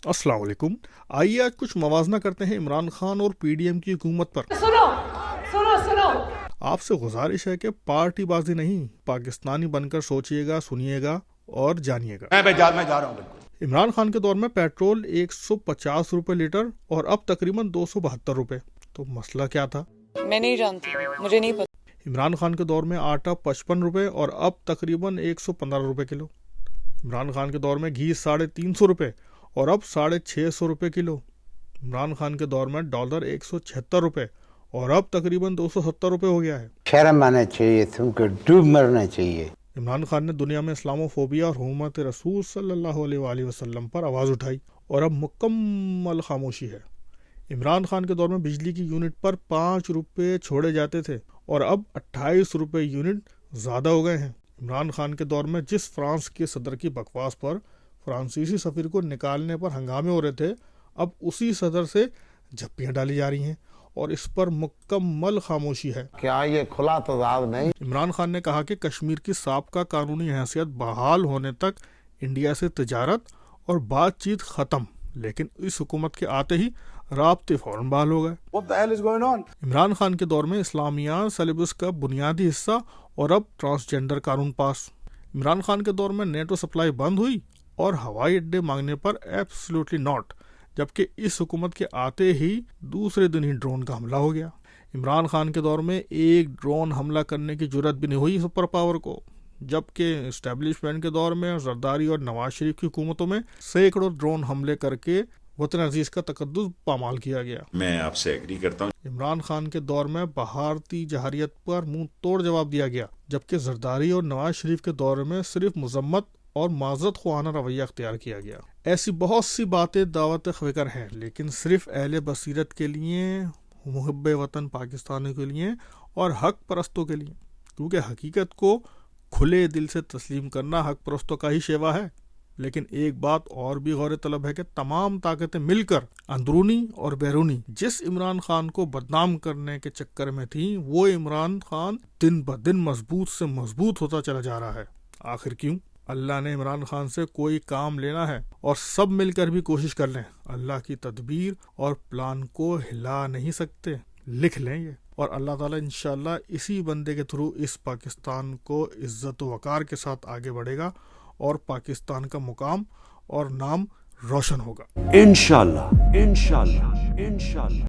अस्सलाम वालेकुम। आइए आज कुछ मवाजना करते हैं इमरान खान और पीडीएम की हुकूमत पर। सुनो सुनो सुनो आपसे गुजारिश है कि पार्टीबाजी नहीं, पाकिस्तानी बनकर सोचिएगा, सुनिएगा और जानिएगा। मैं जा रहा हूँ बिल्कुल। इमरान खान के दौर में पेट्रोल 150 रुपए लीटर और अब तकरीबन 272 रुपए। तो मसला क्या था? मैं नहीं जानती, मुझे नहीं पता। इमरान खान के दौर में आटा 55 रुपए और अब तकरीबन 115 रुपए किलो। इमरान खान के दौर में घी 350 रुपए और अब 650 रुपए किलो। इमरान खान के दौर में डॉलर 176 रुपए और अब तकरीबन 270 रुपए हो गया है। शर्म आना चाहिए, तुमको डूब मरना चाहिए। इमरान खान ने दुनिया में इस्लामोफोबिया और हुकूमत रसूल सल्लल्लाहु अलैहि वसल्लम पर आवाज़ उठाई और अब मुकम्मल खामोशी है। इमरान खान के दौर में बिजली की यूनिट पर 5 रुपए छोड़े जाते थे और अब 28 रुपए यूनिट ज़्यादा हो गए हैं। इमरान खान के दौर में जिस फ्रांस के सदर की बकवास पर फ्रांसीसी सफ़ीर को निकालने पर हंगामे हो रहे थे, अब उसी सदर से झप्पियाँ डाली जा रही हैं और इस पर मुकम्मल खामोशी है। क्या ये खुला तजाद नहीं? इमरान खान ने कहा कि कश्मीर की साबका कानूनी हैसियत बहाल होने तक इंडिया से तिजारत और बातचीत ख़त्म, लेकिन इस हुकूमत के आते ही राब्ते फ़ौरन बहाल हो गए। What the hell is going on? Imran Khan के दौर में इस्लामिया सिलेबस का बुनियादी हिस्सा और अब ट्रांसजेंडर कानून पास। इमरान खान के दौर में नेटो सप्लाई बंद हुई और हवाई अड्डे मांगने पर एब्सोल्युटली नॉट, जबकि इस हुकूमत के आते ही दूसरे दिन ही ड्रोन का हमला हो गया। इमरान खान के दौर में एक ड्रोन हमला करने की जुर्रत भी नहीं हुई सुपर पावर को, जबकि इस्टेब्लिशमेंट के दौर में जरदारी और नवाज शरीफ की हुकूमतों में सैकड़ों ड्रोन हमले करके वतन अजीज का तकद्दुस पामाल किया गया। मैं आपसे एग्री करता हूँ। इमरान खान के दौर में भारतीय जहरियत पर मुंह तोड़ जवाब दिया गया, जबकि जरदारी और नवाज शरीफ के दौर में सिर्फ मजम्मत और माजरत ख्वाना रवैया अख्तियार किया गया। ऐसी बहुत सी बातें दावत फ़िक्र हैं, लेकिन सिर्फ अहले बसीरत के लिए, मुहब्बे वतन पाकिस्तानियों के लिए और हक परस्तों के लिए, क्योंकि हकीकत को खुले दिल से तस्लीम करना हक परस्तों का ही शेवा है। लेकिन एक बात और भी गौर तलब है कि तमाम ताकतें मिलकर अंदरूनी और बैरूनी जिस इमरान खान को बदनाम करने के चक्कर में थी, वो इमरान खान दिन ब दिन मजबूत से मजबूत होता चला जा रहा है। आखिर क्यों? अल्लाह ने इमरान खान से कोई काम लेना है और सब मिलकर भी कोशिश कर लें, अल्लाह की तदबीर और प्लान को हिला नहीं सकते। लिख लें ये, और अल्लाह ताला इंशाअल्लाह इसी बंदे के थ्रू इस पाकिस्तान को इज्जत व वक़ार के साथ आगे बढ़ेगा और पाकिस्तान का मुकाम और नाम रोशन होगा। इंशाअल्लाह इंशाअल्लाह इंशाअल्लाह।